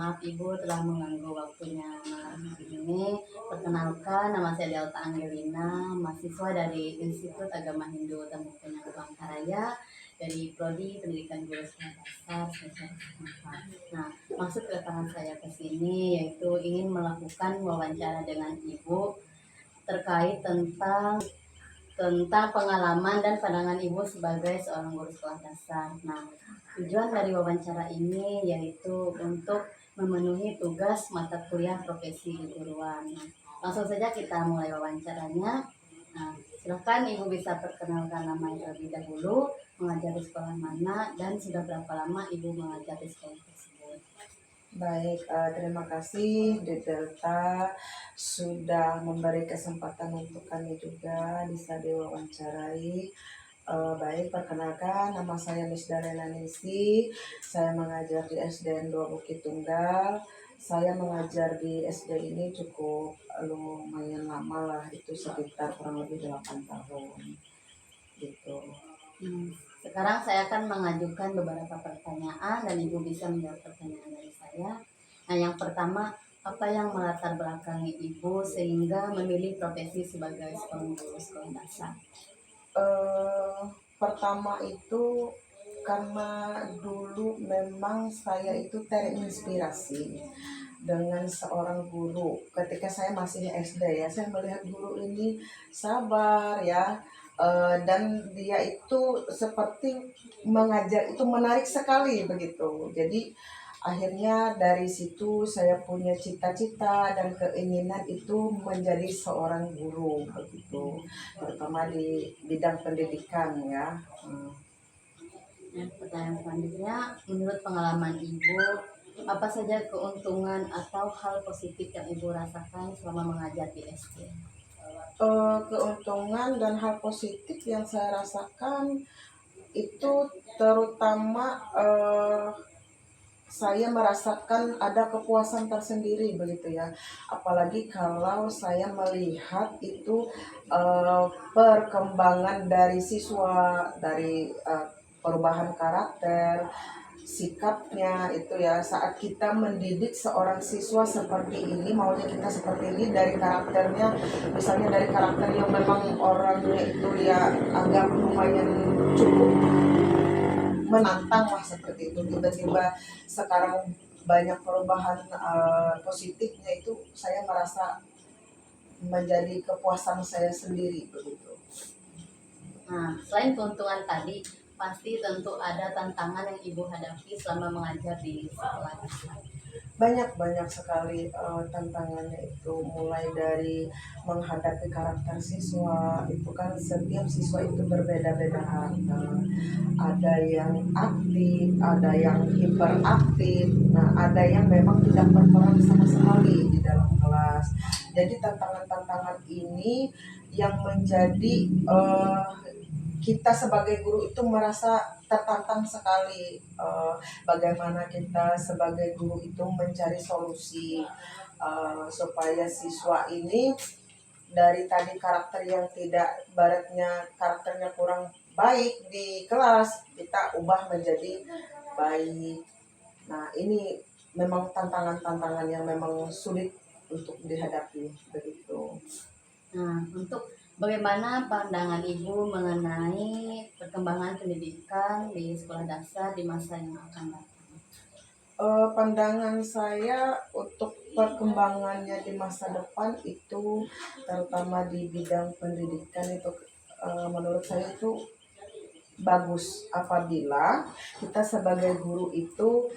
maaf Ibu telah mengganggu waktunya malam hari ini. Perkenalkan, nama saya Delta Angelina, mahasiswa dari Institut Agama Hindu Temuknya Bangkaraya dari Prodi Pendidikan Guru Sekolah Dasar Spesialis 4. Nah, maksud kedatangan saya ke sini yaitu ingin melakukan wawancara dengan Ibu terkait tentang pengalaman dan pandangan Ibu sebagai seorang guru sekolah dasar. Nah, tujuan dari wawancara ini yaitu untuk memenuhi tugas mata kuliah profesi keguruan. Nah, langsung saja kita mulai wawancaranya. Nah, silakan Ibu bisa perkenalkan nama terlebih dahulu, mengajar di sekolah mana, dan sudah berapa lama Ibu mengajar di sekolah tersebut. Baik, terima kasih di Delta sudah memberi kesempatan untuk kami juga bisa diwawancarai. Baik, perkenalkan nama saya Miss Darena Ningsi. Saya mengajar di SDN 2 Bukit Tunggal. Saya mengajar di SD ini cukup lumayan lama lah, itu sekitar kurang lebih 8 tahun gitu. Sekarang saya akan mengajukan beberapa pertanyaan dan Ibu bisa menjawab pertanyaan dari saya. Nah, yang pertama, apa yang melatar belakangi Ibu sehingga memilih profesi sebagai seorang guru sekolah dasar? Pertama itu karena dulu memang saya itu terinspirasi dengan seorang guru ketika saya masih SD ya. Saya melihat guru ini sabar ya, dan dia itu seperti mengajar itu menarik sekali begitu. Jadi akhirnya dari situ saya punya cita-cita dan keinginan itu menjadi seorang guru begitu, terutama di bidang pendidikan ya. Pertanyaan selanjutnya, menurut pengalaman Ibu, apa saja keuntungan atau hal positif yang Ibu rasakan selama mengajar di SD? Keuntungan dan hal positif yang saya rasakan itu terutama saya merasakan ada kepuasan tersendiri begitu ya, apalagi kalau saya melihat itu perkembangan dari siswa, dari perubahan karakter, sikapnya itu ya, saat kita mendidik seorang siswa seperti ini, maunya kita seperti ini dari karakternya, misalnya dari karakter yang memang orangnya itu ya agak lumayan cukup menantang lah seperti itu, tiba-tiba sekarang banyak perubahan positifnya, itu saya merasa menjadi kepuasan saya sendiri begitu. Nah, selain keuntungan tadi, pasti tentu ada tantangan yang Ibu hadapi selama mengajar di sekolah dasar. Banyak sekali tantangannya itu, mulai dari menghadapi karakter siswa, itu kan setiap siswa itu berbeda-beda karakter, ada yang aktif, ada yang hiperaktif, nah ada yang memang tidak berperan sama sekali di dalam kelas. Jadi tantangan-tantangan ini yang menjadi kita sebagai guru itu merasa tertantang sekali, bagaimana kita sebagai guru itu mencari solusi supaya siswa ini dari tadi karakter yang tidak, baratnya karakternya kurang baik di kelas, kita ubah menjadi baik. Nah, ini memang tantangan-tantangan yang memang sulit untuk dihadapi begitu. Nah, untuk bagaimana pandangan Ibu mengenai perkembangan pendidikan di sekolah dasar di masa yang akan datang? Pandangan saya untuk perkembangannya di masa depan itu, terutama di bidang pendidikan itu, menurut saya itu bagus apabila kita sebagai guru itu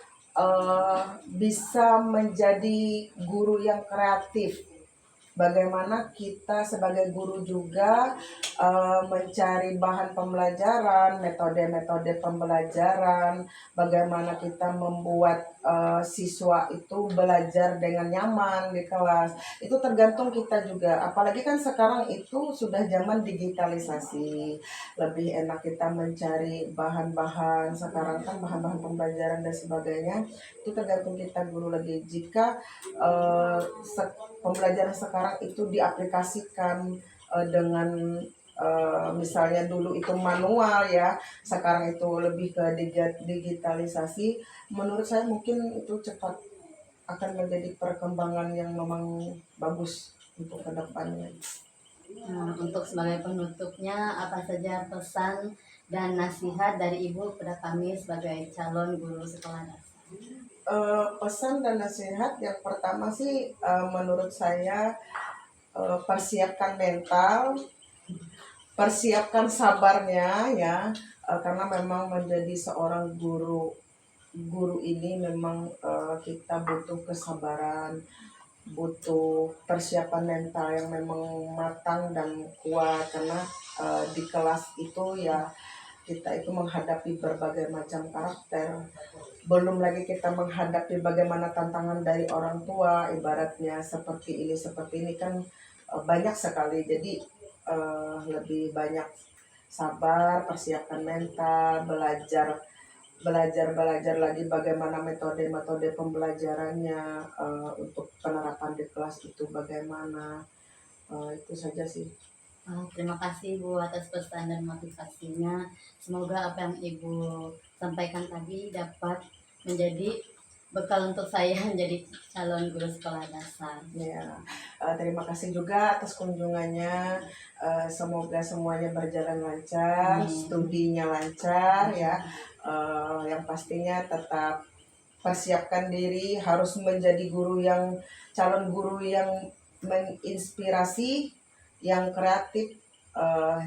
bisa menjadi guru yang kreatif. Bagaimana kita sebagai guru juga mencari bahan pembelajaran, metode-metode pembelajaran, bagaimana kita membuat siswa itu belajar dengan nyaman di kelas. Itu tergantung kita juga, apalagi kan sekarang itu sudah zaman digitalisasi, lebih enak kita mencari bahan-bahan, sekarang kan bahan-bahan pembelajaran dan sebagainya, itu tergantung kita guru lagi. Jika pembelajaran sekarang itu diaplikasikan dengan misalnya dulu itu manual ya, sekarang itu lebih ke digitalisasi, menurut saya mungkin itu cepat akan menjadi perkembangan yang memang bagus untuk kedepannya. Nah, untuk sebagai penutupnya, apa saja pesan dan nasihat dari Ibu kepada kami sebagai calon guru sekolah dasar? Pesan dan nasihat yang pertama sih, menurut saya, persiapkan mental, persiapkan sabarnya ya, karena memang menjadi seorang guru ini memang, kita butuh kesabaran, butuh persiapan mental yang memang matang dan kuat, karena di kelas itu ya kita itu menghadapi berbagai macam karakter, belum lagi kita menghadapi bagaimana tantangan dari orang tua, ibaratnya seperti ini kan banyak sekali. Jadi lebih banyak sabar, persiapkan mental, belajar lagi bagaimana metode-metode pembelajarannya, untuk penerapan di kelas itu bagaimana. Itu saja sih. Terima kasih Ibu atas pesan dan motivasinya. Semoga apa yang Ibu sampaikan tadi dapat menjadi bekal untuk saya menjadi calon guru sekolah dasar. Ya, terima kasih juga atas kunjungannya. Semoga semuanya berjalan lancar, Amin. studinya lancar ya. Yang pastinya tetap persiapkan diri, harus menjadi calon guru yang menginspirasi, yang kreatif.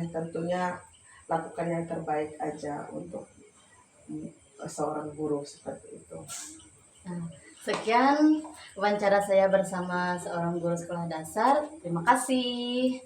Tentunya lakukan yang terbaik aja untuk seorang guru seperti itu. Nah, sekian wawancara saya bersama seorang guru sekolah dasar. Terima kasih.